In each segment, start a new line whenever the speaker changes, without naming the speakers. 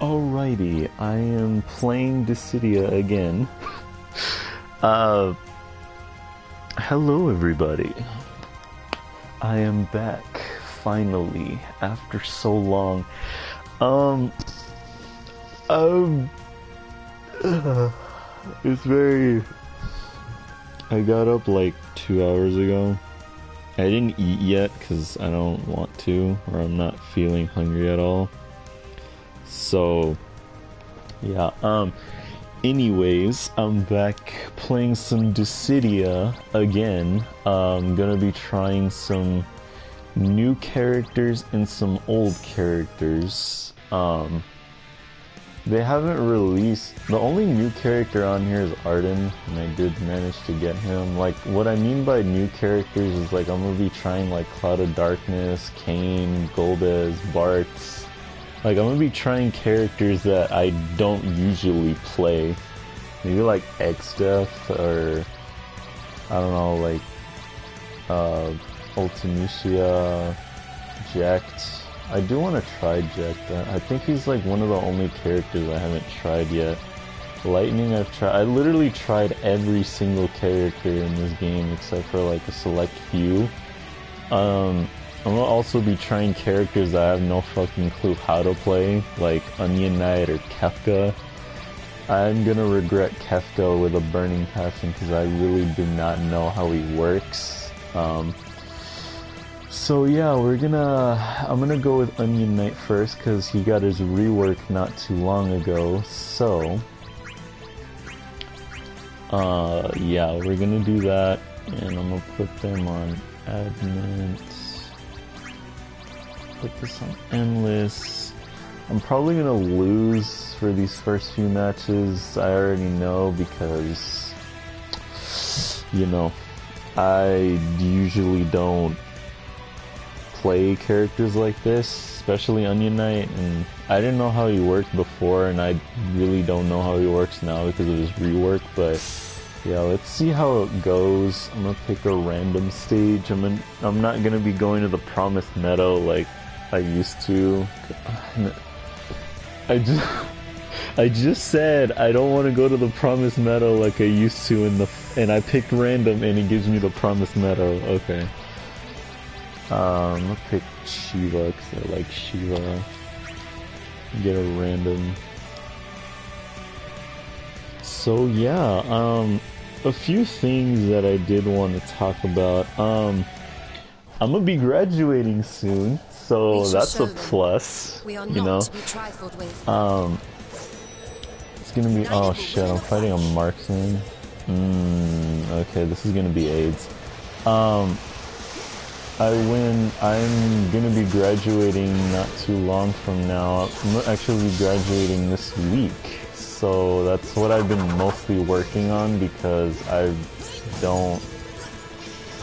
Alrighty, I am playing Dissida again. uh, Hello everybody. I am back, finally, after so long. Um, it's very... I got up like 2 hours ago. I didn't eat yet because I don't want to, or I'm not feeling hungry at all. So, yeah, anyways, I'm back playing some Dissida again. I'm gonna be trying some new characters and some old characters. They haven't released... The only new character on here is Arden, and I did manage to get him. Like, what I mean by new characters is, like, I'm gonna be trying, like, Cloud of Darkness, Kain, Golbez, Bartz. Like, I'm gonna be trying characters that I don't usually play. Maybe, like, X-Death, or... I don't know, like... Ultimecia... Jacked. I do want to try Jacked. I think he's, like, one of the only characters I haven't tried yet. Lightning I've tried. I literally tried every single character in this game except for, like, a select few. I'm gonna also be trying characters that I have no fucking clue how to play, like Onion Knight or Kefka. I'm gonna regret Kefka with a burning passion because I really do not know how he works. So yeah, I'm gonna go with Onion Knight first because he got his rework not too long ago. So, yeah, we're gonna do that, and I'm gonna put them on admin. Put this on endless. I'm probably gonna lose for these first few matches. I already know because, you know, I usually don't play characters like this, especially Onion Knight, and I didn't know how he worked before, and I really don't know how he works now because of his rework. But yeah, let's see how it goes. I'm gonna pick a random stage. I'm not gonna be going to the Promised Meadow like I used to. I just said I don't want to go to the Promised Meadow like I used to and I picked random and it gives me the Promised Meadow. Okay. I'm gonna pick Shiva because I like Shiva. Get a random. So yeah, a few things that I did want to talk about. I'm gonna be graduating soon, so that's a plus, you know. It's gonna be... Oh shit, I'm fighting a marksman. Okay, this is gonna be AIDS. I'm gonna be graduating not too long from now. I'm actually graduating this week, so that's what I've been mostly working on because I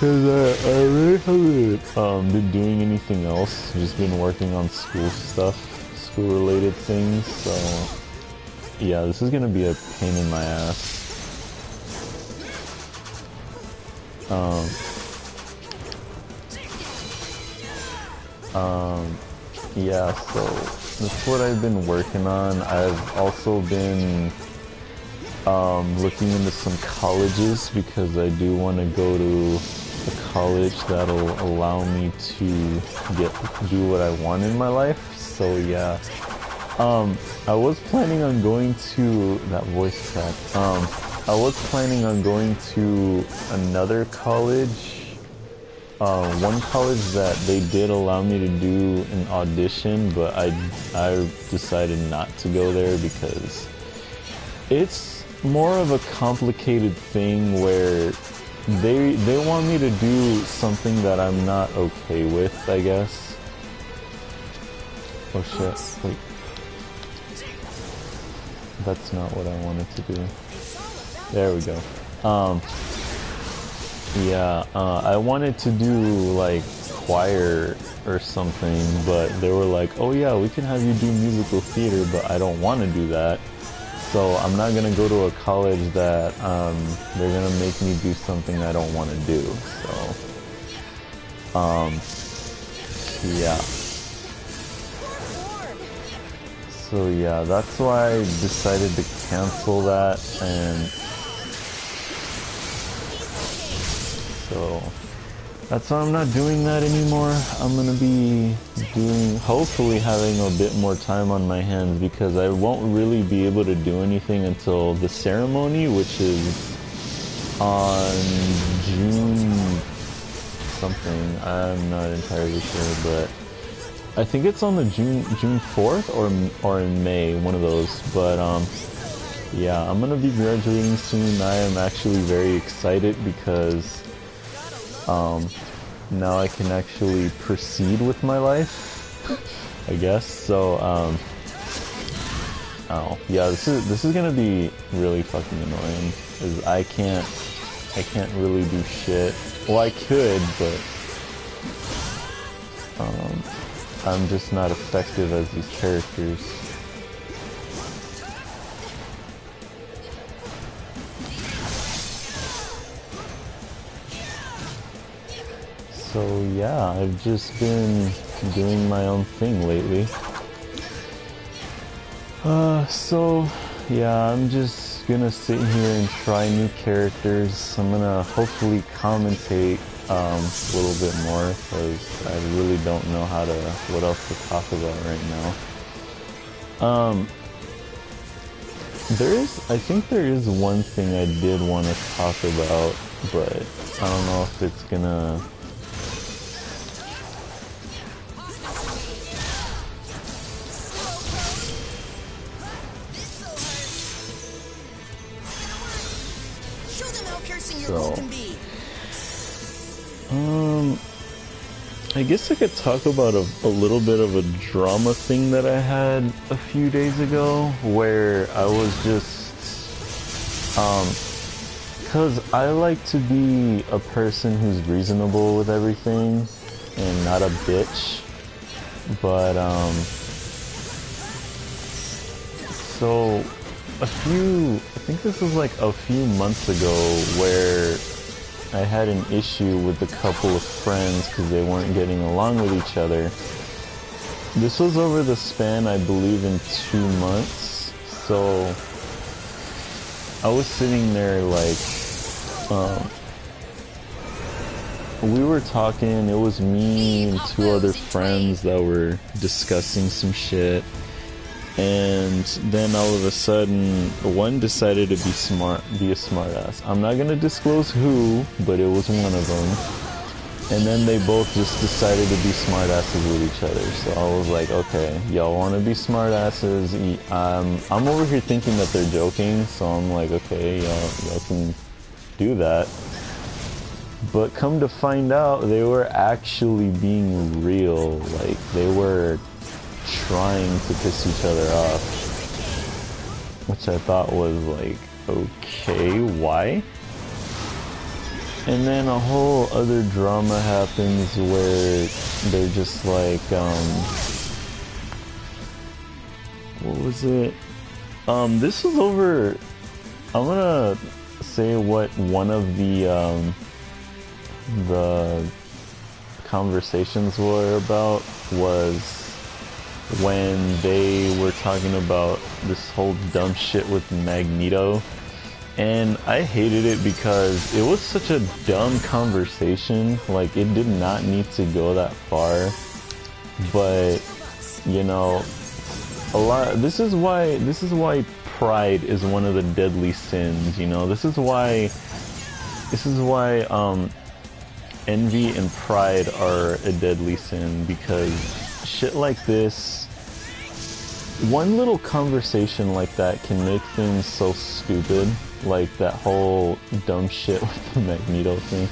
really haven't been doing anything else. Just been working on school stuff, school related things. So yeah, this is gonna be a pain in my ass. Yeah, so that's what I've been working on. I've also been looking into some colleges because I do want to go to a college that'll allow me to do what I want in my life. So yeah, I was planning on going to that voice crack. I was planning on going to another college. One college that they did allow me to do an audition, but I decided not to go there because it's more of a complicated thing where they want me to do something that I'm not okay with, I guess. Oh shit, wait. That's not what I wanted to do. There we go. Yeah, I wanted to do, like, choir or something, but they were like, oh yeah, we can have you do musical theater, but I don't want to do that. So I'm not going to go to a college that they're going to make me do something I don't want to do. So, yeah. So yeah, that's why I decided to cancel that, and so that's why I'm not doing that anymore. I'm gonna be hopefully having a bit more time on my hands, because I won't really be able to do anything until the ceremony, which is on June something. I'm not entirely sure, but I think it's on the June 4th or in May, one of those. But yeah, I'm gonna be graduating soon. I am actually very excited because now I can actually proceed with my life, I guess. So oh yeah, this is gonna be really fucking annoying, because I can't really do shit. Well, I could, but I'm just not effective as these characters. So yeah, I've just been doing my own thing lately. So yeah, I'm just gonna sit here and try new characters. I'm gonna hopefully commentate a little bit more, because I really don't know what else to talk about right now. I think there is one thing I did want to talk about, but I don't know if it's gonna... So, I guess I could talk about a little bit of a drama thing that I had a few days ago, where I was just, cause I like to be a person who's reasonable with everything and not a bitch, but, so I think this was like a few months ago, where I had an issue with a couple of friends because they weren't getting along with each other. This was over the span, I believe, in 2 months. So I was sitting there like, we were talking, it was me and 2 other friends that were discussing some shit. And then all of a sudden, one decided to be a smartass. I'm not gonna disclose who, but it was one of them. And then they both just decided to be smartasses with each other. So I was like, okay, y'all wanna be smartasses? I'm over here thinking that they're joking, so I'm like, okay, y'all can do that. But come to find out, they were actually being real. Like, they were trying to piss each other off, which I thought was like, okay, why? And then a whole other drama happens where they're just like, what was it? This was over, I'm gonna say what one of the conversations were about was when they were talking about this whole dumb shit with Magneto. And I hated it because it was such a dumb conversation. Like, it did not need to go that far. But, you know, this is why pride is one of the deadly sins, you know. This is why envy and pride are a deadly sin, because shit like this, one little conversation like that can make things so stupid, like that whole dumb shit with the Magneto thing,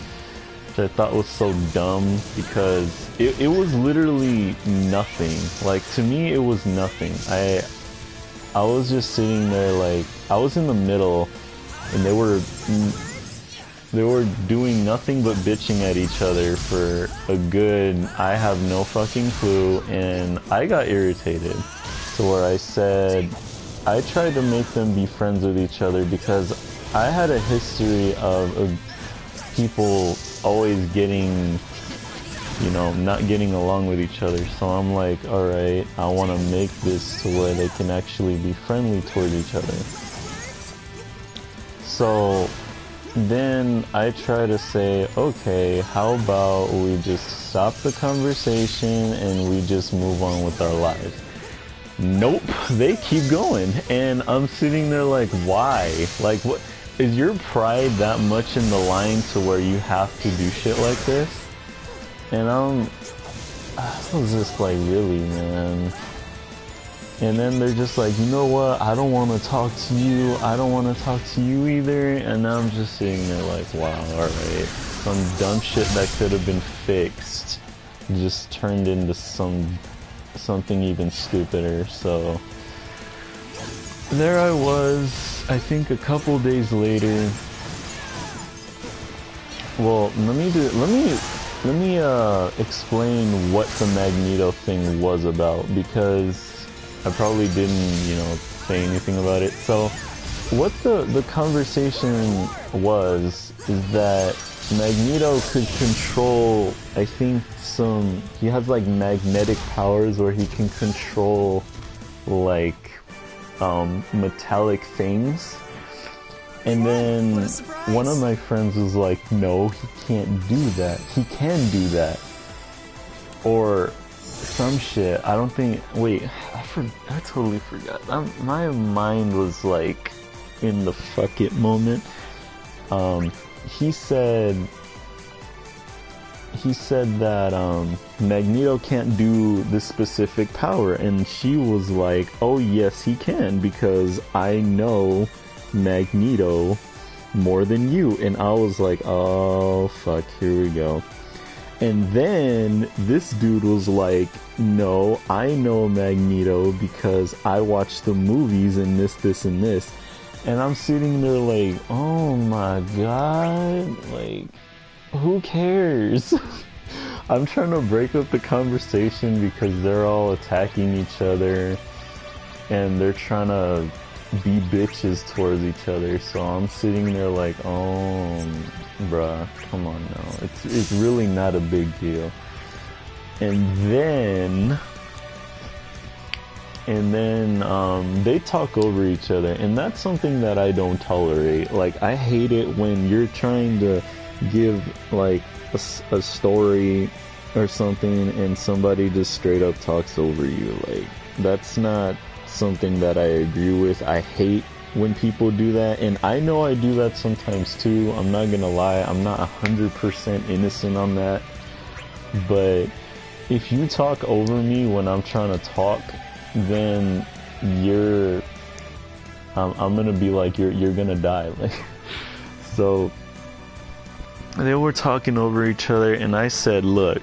which I thought was so dumb, because it was literally nothing. Like, to me, it was nothing. I was just sitting there, like, I was in the middle, and they were doing nothing but bitching at each other for a good, I have no fucking clue, and I got irritated to where I said, I tried to make them be friends with each other, because I had a history of people always getting you know, not getting along with each other. So I'm like, alright, I want to make this to where they can actually be friendly toward each other. So then I try to say, okay, how about we just stop the conversation and we just move on with our lives? Nope, they keep going, and I'm sitting there like, why? Like, what is your pride that much in the line to where you have to do shit like this? And I was just like, really, man? And then they're just like, you know what, I don't want to talk to you, I don't want to talk to you either. And I'm just sitting there like, wow, alright, some dumb shit that could have been fixed just turned into something even stupider. So there I was, I think a couple days later. Well, let me explain what the Magneto thing was about, because I probably didn't, you know, say anything about it. So what the conversation was is that Magneto could control, I think, he has like magnetic powers where he can control like metallic things. And then one of my friends was like, no, he can't do that. He can do that. Or some shit. I don't think, wait, I totally forgot. My mind was like in the fuck it moment. He said that Magneto can't do this specific power, and she was like, oh yes he can, because I know Magneto more than you. And I was like, oh fuck, here we go. And then this dude was like, no, I know Magneto because I watched the movies and this and this. And I'm sitting there like, oh my god, like, who cares? I'm trying to break up the conversation because they're all attacking each other and they're trying to be bitches towards each other. So I'm sitting there like, oh, bruh, come on now. It's really not a big deal. And then they talk over each other, and that's something that I don't tolerate. Like, I hate it when you're trying to give like a story or something and somebody just straight up talks over you. Like, that's not something that I agree with. I hate when people do that, and I know I do that sometimes too. I'm not gonna lie, I'm not 100% innocent on that. But if you talk over me when I'm trying to talk, then I'm gonna be like, you're gonna die. Like, so they were talking over each other, and I said, look,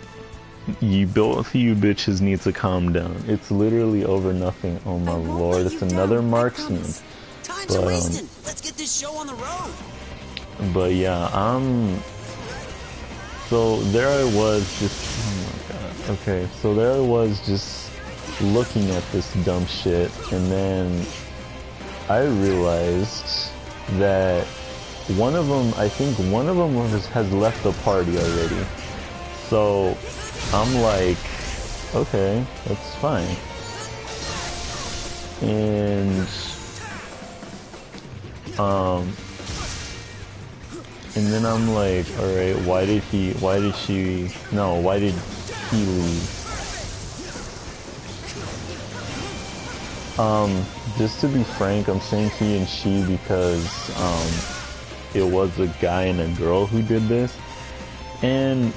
both you bitches need to calm down. It's literally over nothing. Oh my lord, it's another marksman.
Time's a wasting. Let's get this show on the road.
But yeah, so there I was just, oh my god. Okay, so there I was just looking at this dumb shit, and then I realized that I think one of them has left the party already. So I'm like, okay, that's fine. And then I'm like, alright, why did he leave? Just to be frank, I'm saying he and she because, it was a guy and a girl who did this. And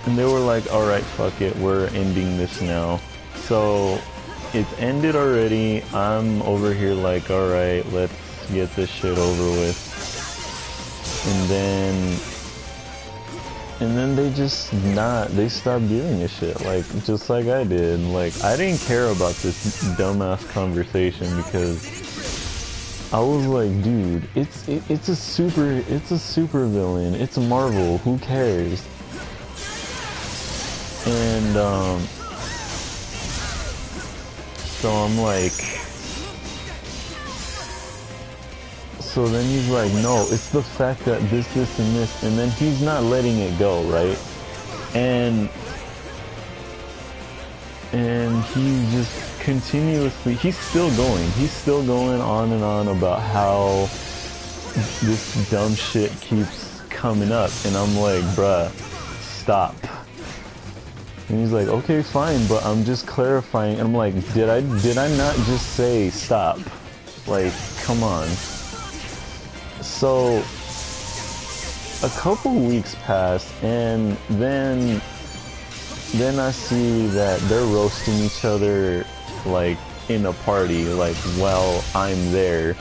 they were like, alright, fuck it, we're ending this now. So it's ended already. I'm over here like, alright, let's get this shit over with. And then they stopped giving a shit, like, just like I did. Like, I didn't care about this dumbass conversation because I was like, dude, it's a super villain. It's Marvel. Who cares? And so I'm like, so then he's like, no, it's the fact that this, and this, and then he's not letting it go, right? and he just continuously, he's still going on and on about how this dumb shit keeps coming up, and I'm like, bruh, stop. And he's like, okay, fine, but I'm just clarifying. And I'm like, did I not just say stop? Like, come on. So a couple weeks pass, and then I see that they're roasting each other, like, in a party, like, while I'm there.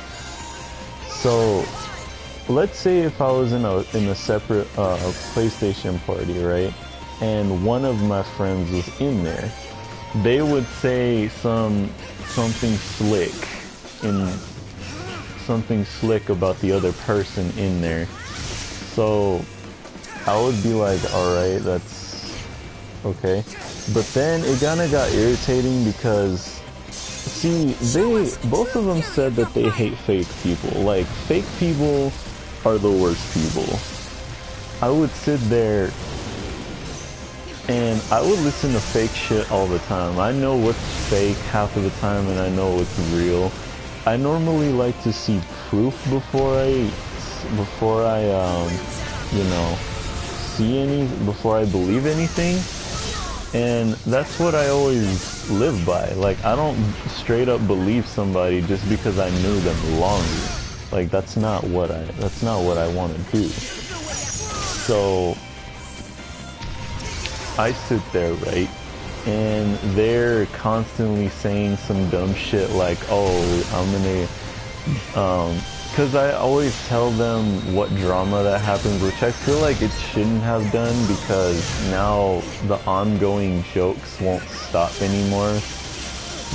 So let's say if I was in a separate PlayStation party, right? And one of my friends was in there, they would say something slick about the other person in there. So I would be like, alright, that's okay. But then it kinda got irritating because, see, both of them said that they hate fake people. Like, fake people are the worst people. I would sit there and I would listen to fake shit all the time. I know what's fake half of the time, and I know what's real. I normally like to see proof before I before I believe anything. And that's what I always live by. Like, I don't straight up believe somebody just because I knew them longer. Like, that's not what I want to do. So I sit there, right? And they're constantly saying some dumb shit like, oh, I'm gonna, because I always tell them what drama that happens, which I feel like it shouldn't have done, because now the ongoing jokes won't stop anymore.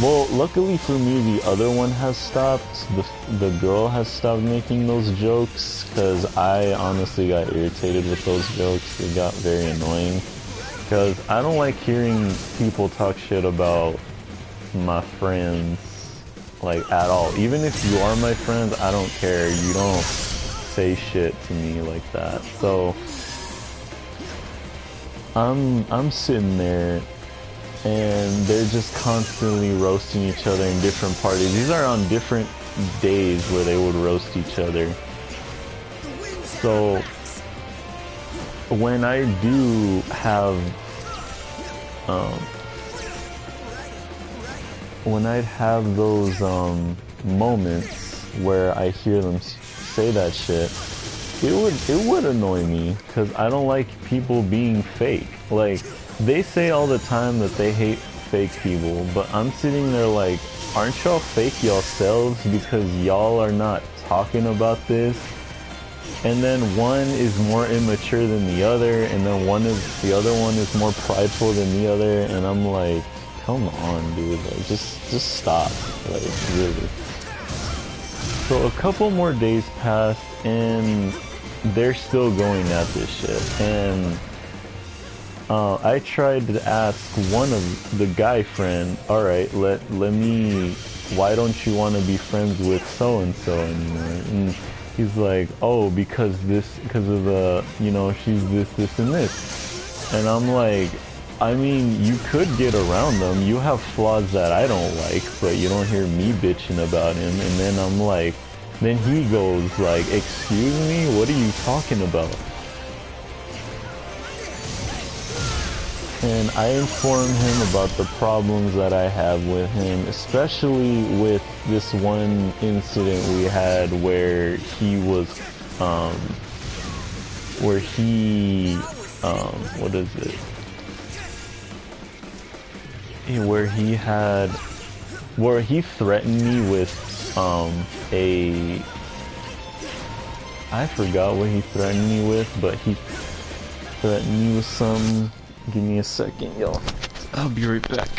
Well, luckily for me, the other one has stopped. The girl has stopped making those jokes, because I honestly got irritated with those jokes. They got very annoying. Because I don't like hearing people talk shit about my friends, like, at all. Even if you are my friends, I don't care. You don't say shit to me like that. So I'm sitting there, and they're just constantly roasting each other in different parties. These are on different days where they would roast each other. So when I do have, when I'd have those moments where I hear them say that shit, it would annoy me, because I don't like people being fake. Like, they say all the time that they hate fake people, but I'm sitting there like, aren't y'all fake yourselves, because y'all are not talking about this? And then one is more immature than the other, and then the other one is more prideful than the other, and I'm like, come on, dude, like, just stop, like, really. So a couple more days passed, and they're still going at this shit, and I tried to ask one of the guy friend, alright, let me, why don't you want to be friends with so-and-so anymore? And he's like, oh, because of the, she's this, and this. And I'm like, I mean, you could get around them. You have flaws that I don't like, but you don't hear me bitching about him. And then I'm like, then he goes like, excuse me, what are you talking about? And I informed him about the problems that I have with him, especially with this one incident we had where he was, what is it? Where he threatened me with, I forgot what he threatened me with, but he threatened me with some. Give me a second, y'all. I'll be right back.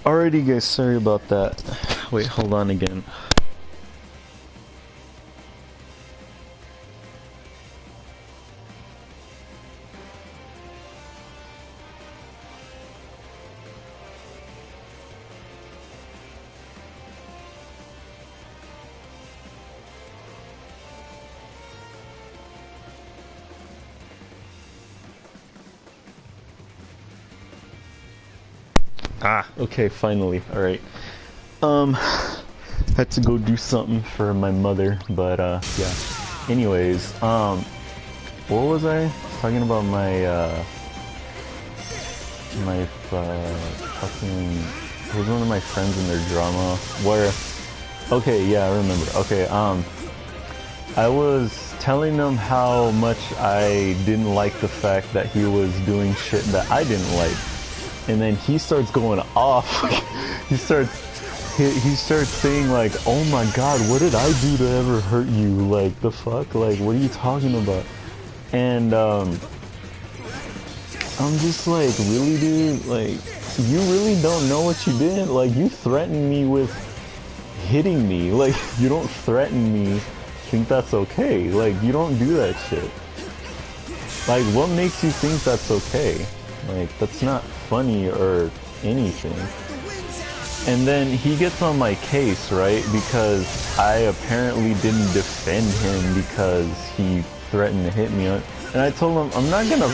Alrighty guys, sorry about that. Wait, hold on again. Ah, okay, finally. Alright. Had to go do something for my mother, but yeah. Anyways, what was I talking about? My fucking, it was one of my friends in their drama where, okay, yeah, I remember. Okay, I was telling them how much I didn't like the fact that he was doing shit that I didn't like. And then he starts going off. he starts saying like, "Oh my god, what did I do to ever hurt you? Like the fuck? Like what are you talking about?" And I'm just like, "Really, dude? Like you really don't know what you did? Like you threatened me with hitting me. Like you don't threaten me. Think that's okay? Like you don't do that shit. Like what makes you think that's okay? Like that's not funny or anything." And then he gets on my case, right? Because I apparently didn't defend him because he threatened to hit me. And I told him, I'm not gonna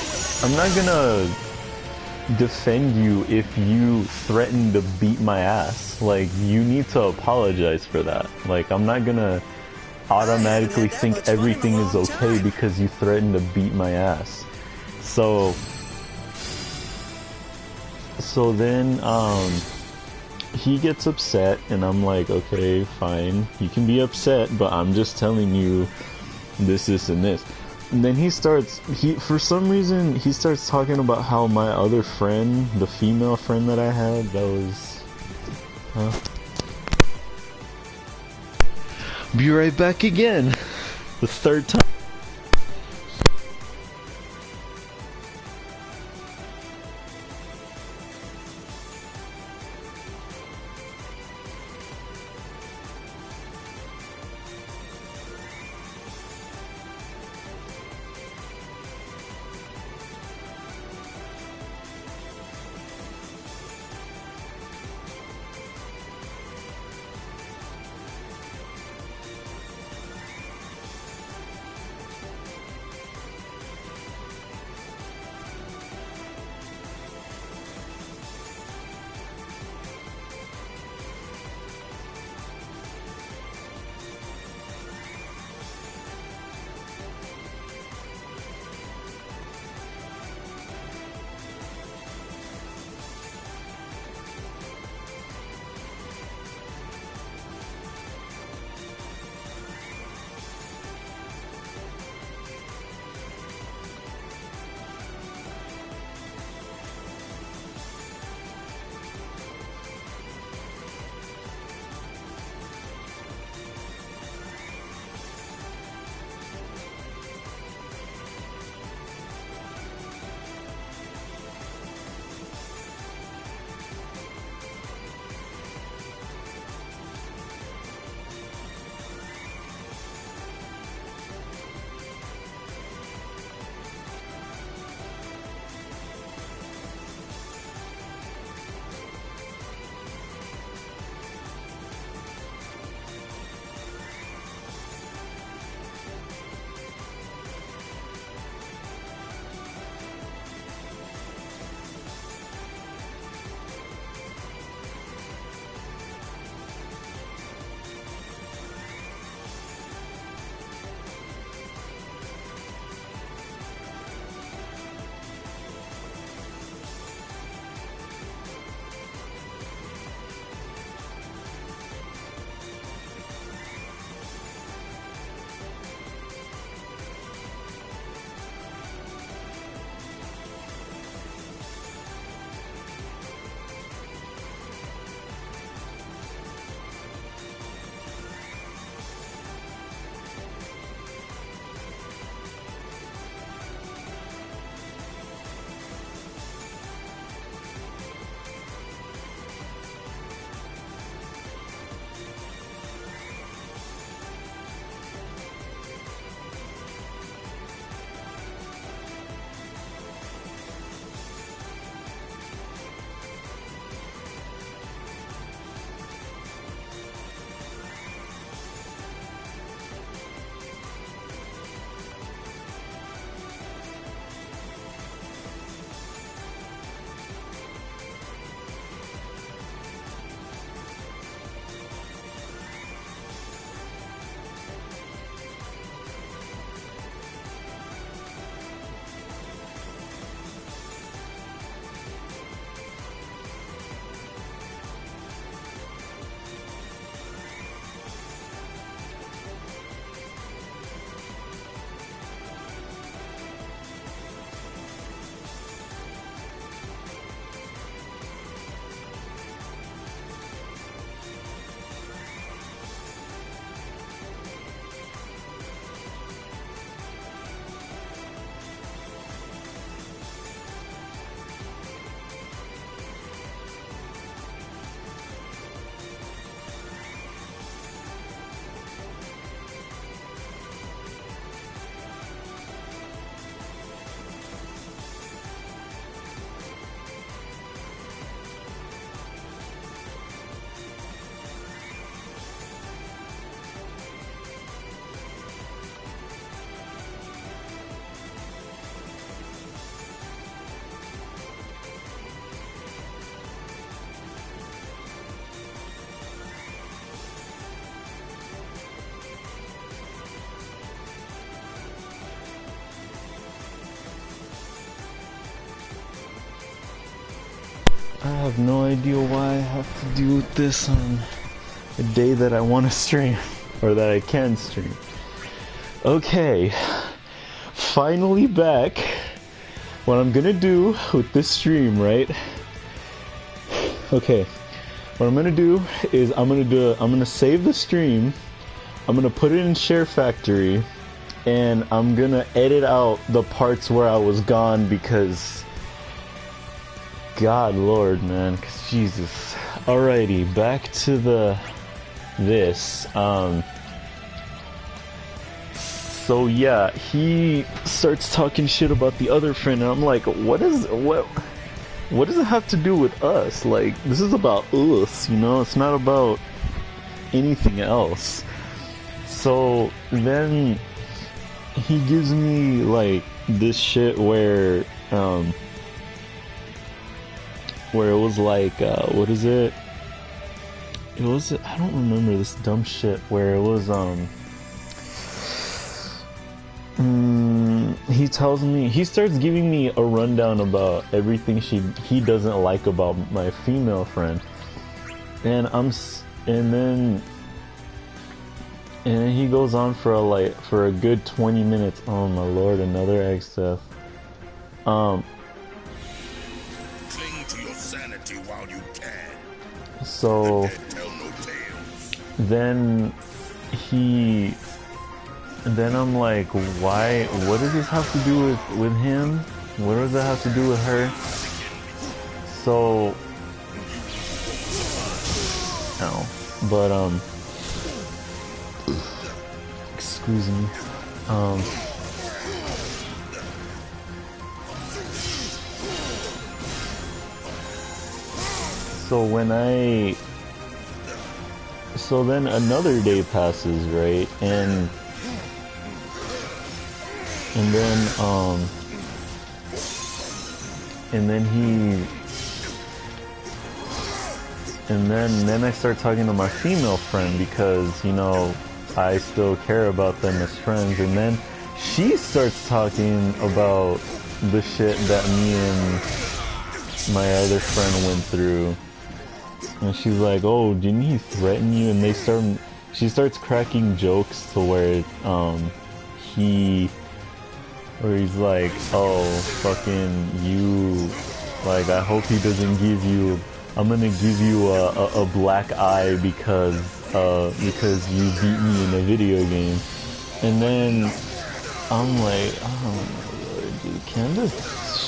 defend you if you threaten to beat my ass. Like, you need to apologize for that. Like, I'm not gonna automatically think everything is okay because you threatened to beat my ass. So then, he gets upset, and I'm like, okay, fine, you can be upset, but I'm just telling you this, and this. And then for some reason, he starts talking about how my other friend, the female friend that I had, that was, Be right back again. The third time. I have no idea why I have to deal with this on a day that I want to stream, or that I can stream. Okay, finally back. What I'm gonna do with this stream, right? Okay, what I'm gonna do is I'm gonna save the stream. I'm gonna put it in Share Factory, and I'm gonna edit out the parts where I was gone because, God Lord, man, 'cause Jesus. Alrighty, back to this. So yeah, he starts talking shit about the other friend, and I'm like, what does it have to do with us? Like, this is about us, you know? It's not about anything else. So then he gives me like this shit where it was like, what is it? It was, I don't remember this dumb shit where it was, he starts giving me a rundown about everything he doesn't like about my female friend, and then he goes on for a good 20 minutes. Oh my lord, another egg stuff.
Cling to your sanity while you can.
So
Tell no tales.
Then I'm like, why? What does this have to do with him? What does that have to do with her? So, no, but excuse me. So then another day passes, right? And then I start talking to my female friend because, you know, I still care about them as friends, and then she starts talking about the shit that me and my other friend went through. And she's like, oh, didn't he threaten you? And she starts cracking jokes to where he's like, oh, fucking you, like, I hope he doesn't I'm gonna give you a black eye because you beat me in a video game. And then I'm like, oh my lord, dude, can this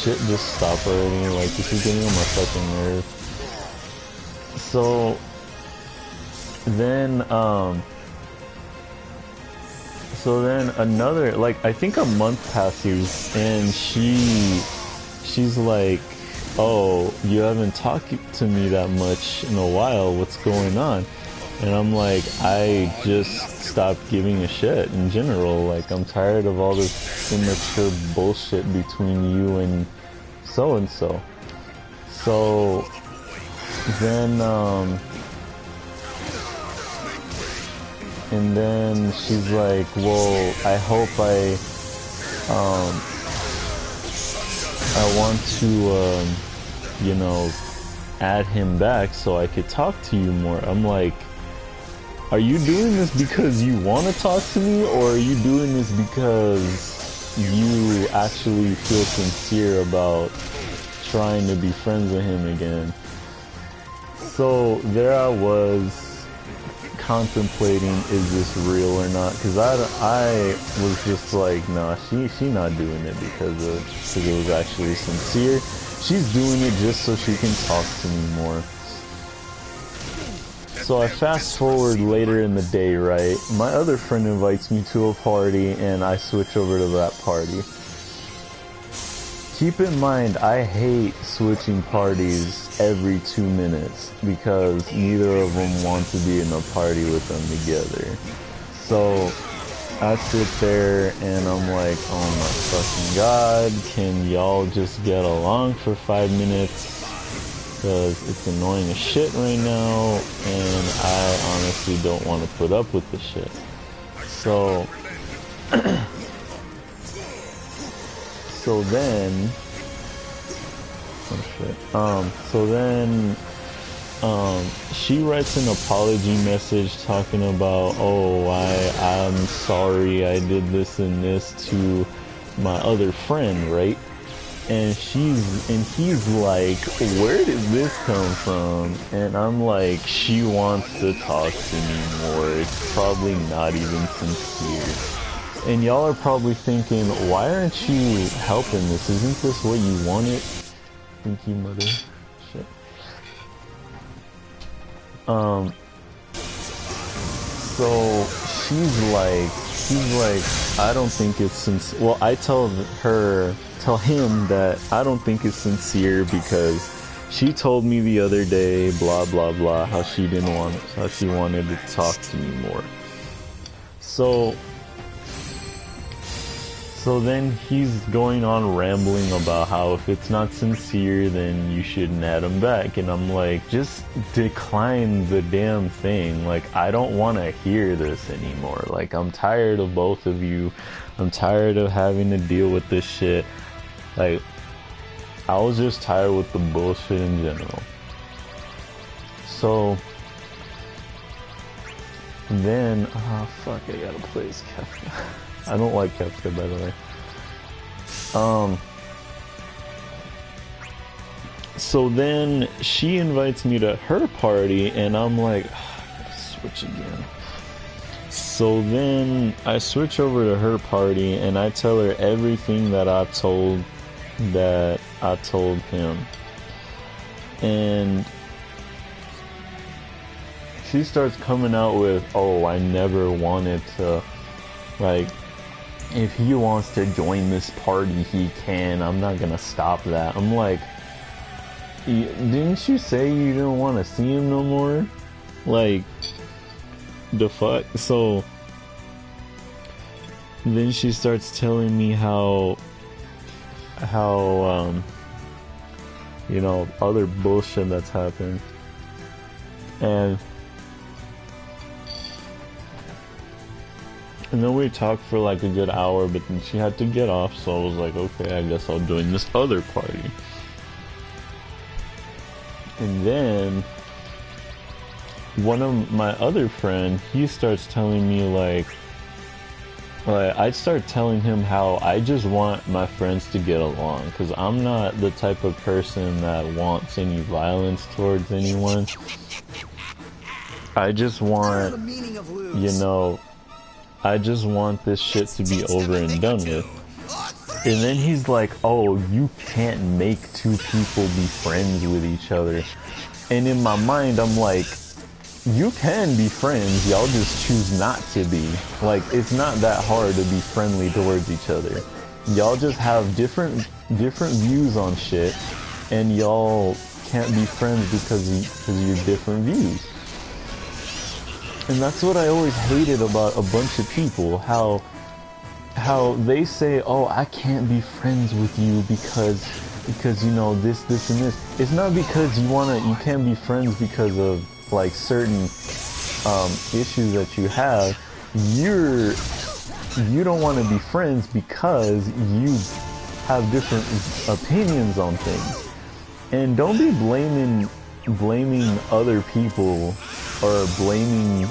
shit just stop already? Like, this is getting on my fucking nerves. So then another, like, I think a month passes, and she's like, oh, you haven't talked to me that much in a while, what's going on? And I'm like, I just stopped giving a shit in general. Like, I'm tired of all this immature bullshit between you and so-and-so. So then, and then she's like, well, I hope I want to, you know, add him back so I could talk to you more. I'm like, are you doing this because you want to talk to me, or are you doing this because you actually feel sincere about trying to be friends with him again? So there I was contemplating, is this real or not? Because I was just like, nah, she not doing it because it was actually sincere. She's doing it just so she can talk to me more. So I fast forward later in the day, right? My other friend invites me to a party, and I switch over to that party. Keep in mind, I hate switching parties every 2 minutes because neither of them want to be in a party with them together. So I sit there and I'm like, oh my fucking god, can y'all just get along for 5 minutes? Because it's annoying as shit right now, and I honestly don't want to put up with the shit. So some shit. So then she writes an apology message talking about, oh, I'm sorry I did this and this to my other friend, right? And he's like, where did this come from? And I'm like, she wants to talk to me more. It's probably not even sincere. And y'all are probably thinking, why aren't you helping this? Isn't this what you wanted? Thank you, mother. Shit. So she's like, I don't think it's sincere. Well, I tell him that I don't think it's sincere because she told me the other day, blah blah blah, how she wanted to talk to me more. So then he's going on rambling about how if it's not sincere, then you shouldn't add him back. And I'm like, just decline the damn thing. Like, I don't want to hear this anymore. Like, I'm tired of both of you. I'm tired of having to deal with this shit. Like, I was just tired with the bullshit in general. So then, oh fuck, I gotta play as Kefka. I don't like Kefka, by the way. So then she invites me to her party, and I'm like, oh, I gotta switch again. So then I switch over to her party, and I tell her everything that I told him. And she starts coming out with, oh, I never wanted to, like, if he wants to join this party, he can. I'm not gonna stop that. I'm like, didn't you say you didn't want to see him no more? Like, the fuck? So then she starts telling me how you know, other bullshit that's happened. And then we talked for like a good hour, but then she had to get off, so I was like, okay, I guess I'll join this other party. And then one of my other friend, he starts telling me like I start telling him how I just want my friends to get along, because I'm not the type of person that wants any violence towards anyone. I just want, you know, I just want this shit to be over and done with. And then he's like, oh, you can't make two people be friends with each other. And in my mind, I'm like, you can be friends, y'all just choose not to be. Like, it's not that hard to be friendly towards each other. Y'all just have different views on shit, and y'all can't be friends because you're different views. And that's what I always hated about a bunch of people, how they say, oh, I can't be friends with you because you know this and this. It's not because you can't be friends because of like certain issues that you have. You don't want to be friends because you have different opinions on things. And don't be blaming other people or blaming,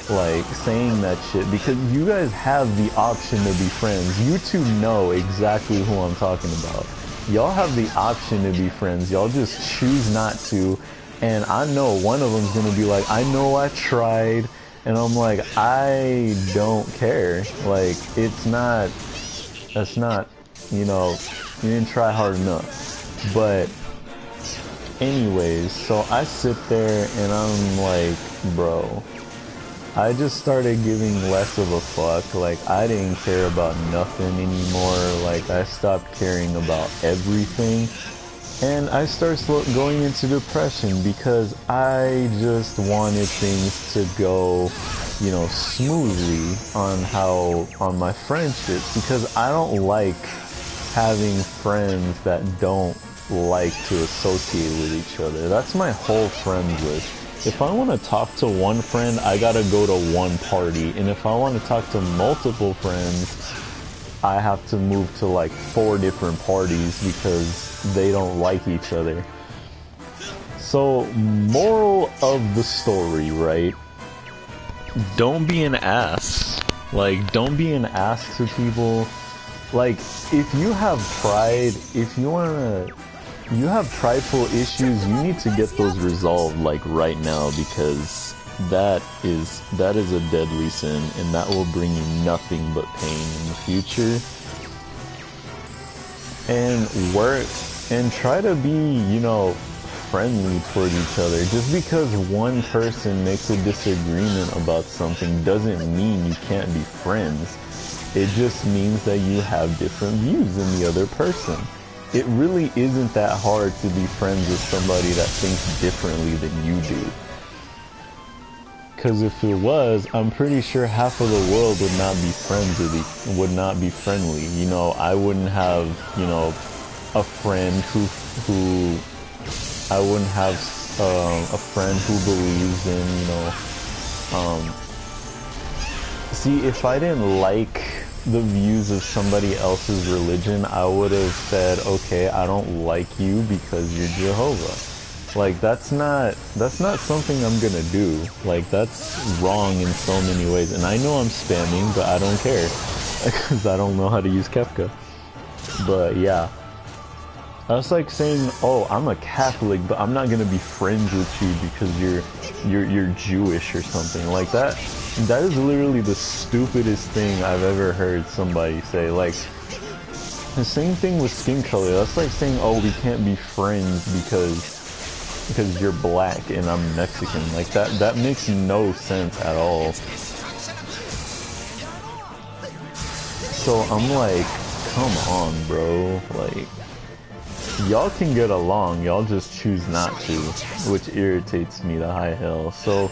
like, saying that shit, because you guys have the option to be friends. You two know exactly who I'm talking about. Y'all have the option to be friends. Y'all just choose not to. And I know one of them's gonna be like, I know I tried. And I'm like, I don't care. Like, that's not, you know, you didn't try hard enough. But anyways, so I sit there and I'm like, bro, I just started giving less of a fuck. Like, I didn't care about nothing anymore. Like, I stopped caring about everything. And I started going into depression because I just wanted things to go, you know, smoothly on my friendships, because I don't like having friends that don't like to associate with each other. That's my whole friend list. If I want to talk to one friend, I gotta go to one party. And if I want to talk to multiple friends, I have to move to like 4 different parties because they don't like each other. So, moral of the story, right? Don't be an ass. Like, don't be an ass to people. Like, if you have pride, if you you have prideful issues, you need to get those resolved, like, right now, because that is a deadly sin, and that will bring you nothing but pain in the future. And try to be, you know, friendly toward each other. Just because one person makes a disagreement about something doesn't mean you can't be friends. It just means that you have different views than the other person. It really isn't that hard to be friends with somebody that thinks differently than you do. Because if it was, I'm pretty sure half of the world would not be friends with you, would not be friendly. You know, I wouldn't have, you know, a friend who I wouldn't have a friend who believes in, you know, see, if I didn't like the views of somebody else's religion, I would have said, okay, I don't like you because you're Jehovah. Like, that's not something I'm gonna do. Like, that's wrong in so many ways. And I know I'm spamming, but I don't care. Because I don't know how to use Kefka. But yeah. That's like saying, oh, I'm a Catholic, but I'm not gonna be friends with you because you're Jewish or something. Like, that is literally the stupidest thing I've ever heard somebody say. Like, the same thing with skin color. That's like saying, oh, we can't be friends because you're black and I'm Mexican. Like, that makes no sense at all. So I'm like, come on, bro. Like, y'all can get along, y'all just choose not to, which irritates me to high hell. So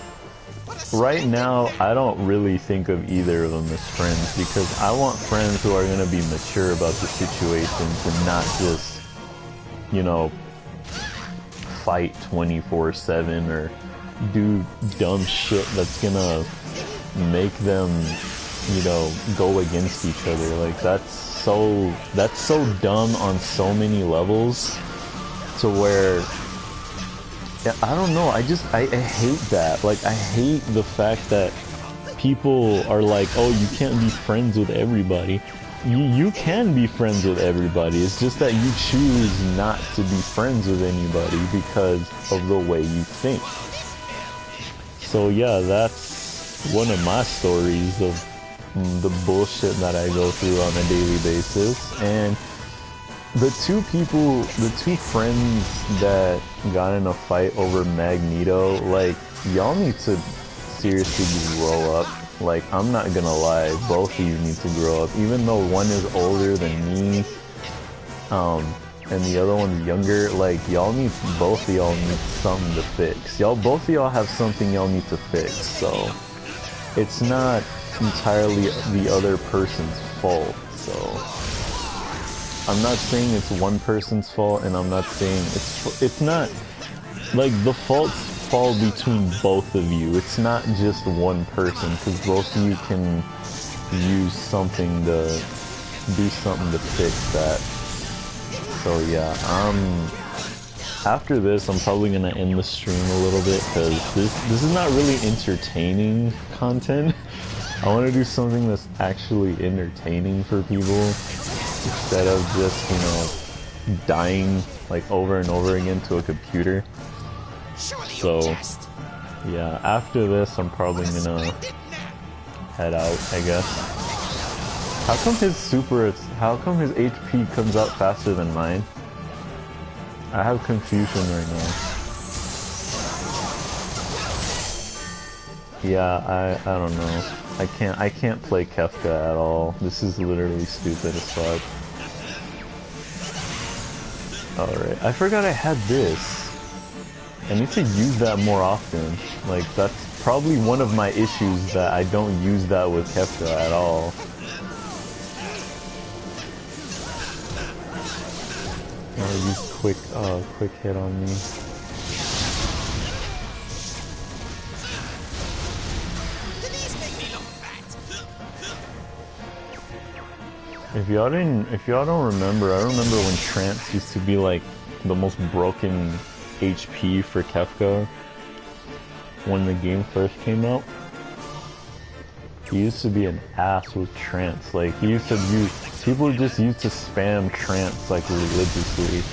right now, I don't really think of either of them as friends, because I want friends who are going to be mature about the situations and not just, you know, fight 24/7 or do dumb shit that's gonna make them, you know, go against each other. Like, that's so dumb on so many levels, to where, yeah, I don't know, I hate that. Like, I hate the fact that people are like, oh, you can't be friends with everybody. You can be friends with everybody. It's just that you choose not to be friends with anybody because of the way you think. So yeah, that's one of my stories of the bullshit that I go through on a daily basis. And the two friends that got in a fight over Magneto, like, y'all need to seriously grow up. Like, I'm not gonna lie, both of you need to grow up. Even though one is older than me, and the other one's younger, like, both of y'all need something to fix. Both of y'all have something y'all need to fix, so it's not entirely the other person's fault. So I'm not saying it's one person's fault, and I'm not saying it's not, like, the faults fall between both of you. It's not just one person, because both of you can use something to do something to fix that. So yeah, after this, I'm probably gonna end the stream a little bit, because this is not really entertaining content. I want to do something that's actually entertaining for people, instead of just, you know, dying like over and over again to a computer. So yeah, after this, I'm probably gonna head out, I guess. How come his HP comes out faster than mine? I have confusion right now. Yeah, I don't know. I can't play Kefka at all. This is literally stupid as fuck. Alright, I forgot I had this. I need to use that more often. Like, that's probably one of my issues, that I don't use that with Kefka at all. Oh, use quick hit on me. If y'all don't remember, I remember when Trance used to be like the most broken HP for Kefka when the game first came out. He used to be an ass with Trance. Like he used to use people just used to spam Trance like religiously.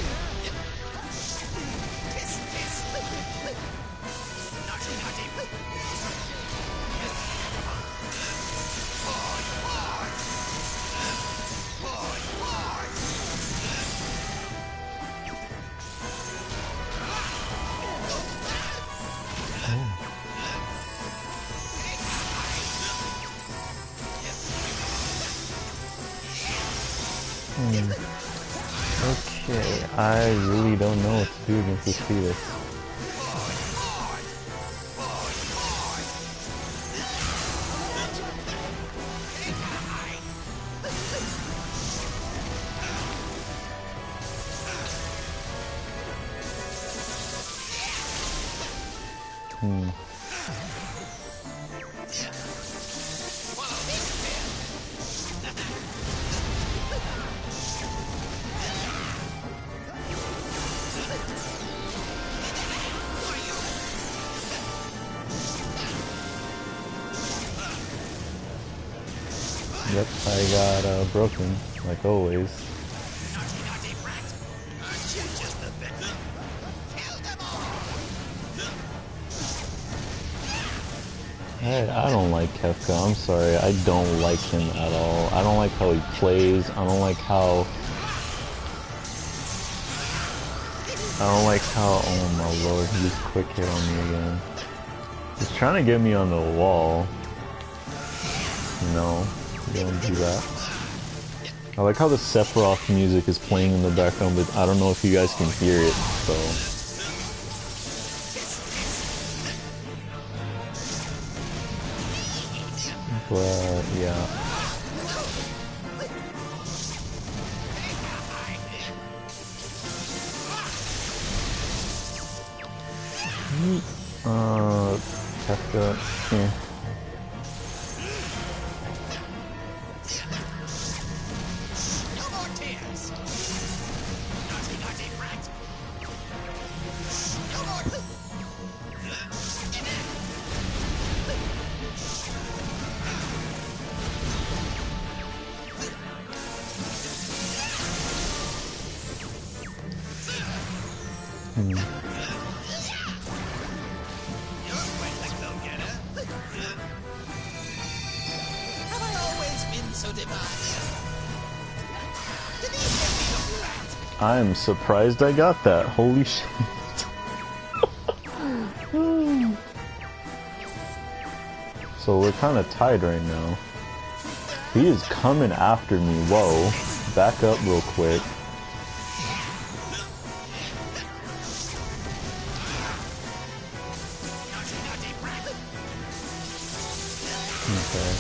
Okay, I really don't know what to do against this fetus. Yep, I got broken, like always. I don't like Kefka, I'm sorry, I don't like him at all. I don't like how he plays, I don't like how... oh my lord, he just quick hit on me again. He's trying to get me on the wall. No. Don't do that. I like how the Sephiroth music is playing in the background, but I don't know if you guys can hear it, so... But, yeah. Kefka, yeah. I'm surprised I got that. Holy shit. So we're kind of tied right now. He is coming after me. Whoa. Back up real quick. Okay.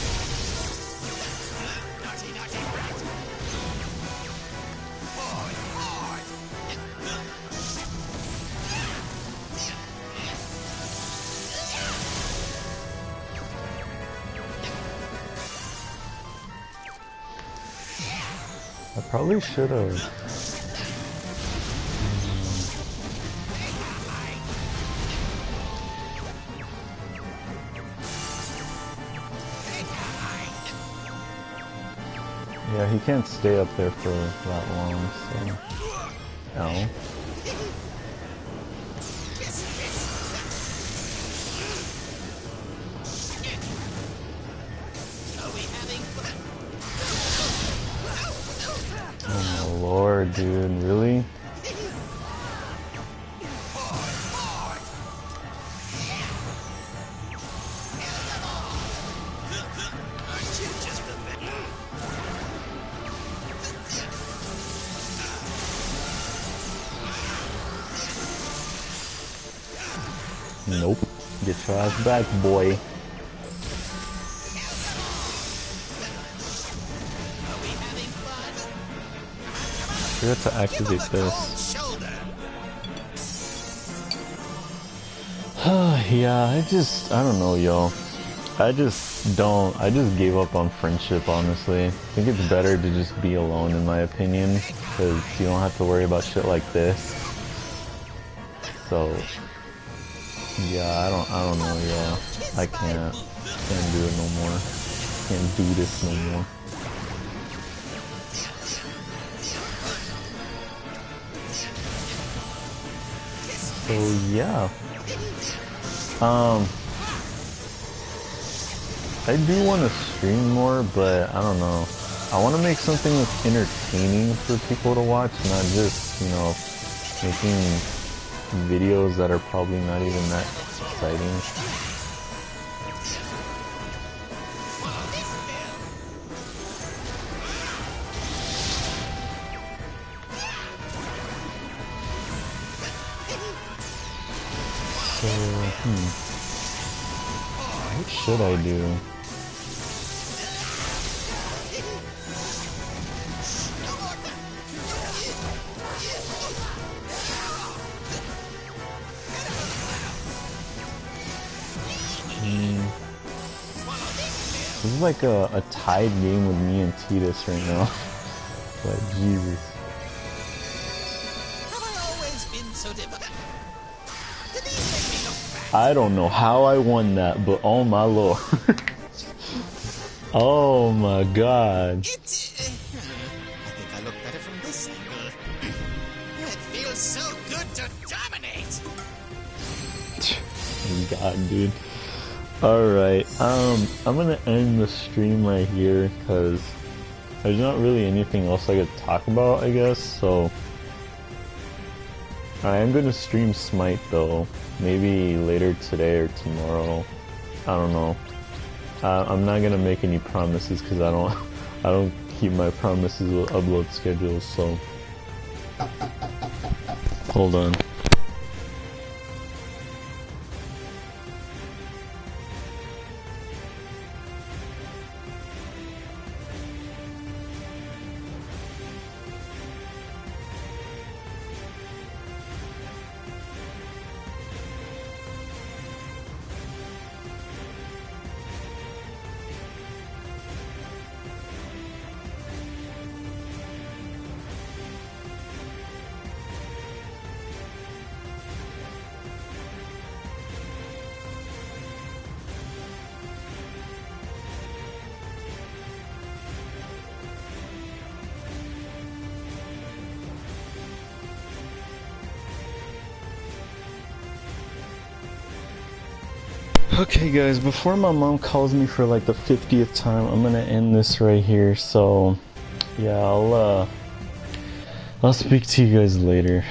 I probably should have. Yeah, he can't stay up there for that long, so... No. Oh my lord, dude, really? Nope. Get your ass back, boy. I forgot to activate this. Yeah, I don't know, y'all. I just don't. I just gave up on friendship, honestly. I think it's better to just be alone, in my opinion, because you don't have to worry about shit like this. So, yeah, I don't know, yeah. I can't do it no more. Can't do this no more. So, yeah. I do want to stream more, but I don't know. I want to make something that's entertaining for people to watch, not just, you know, making videos that are probably not even that exciting. So, what should I do? This is like a tied game with me and Titus right now. Like, Jesus.
Have I always been so difficult? Did these make me look bad?
I don't know how I won that, but oh my lord. Oh my god.
I think I look better from this angle. It feels so good to dominate.
God, dude. Alright, I'm gonna end the stream right here, because there's not really anything else I could talk about, I guess, so... I am gonna stream Smite, though. Maybe later today or tomorrow. I don't know. I'm not gonna make any promises, because I don't keep my promises with upload schedules, so... Hold on. Okay guys, before my mom calls me for like the 50th time, I'm gonna end this right here, so yeah, I'll speak to you guys later.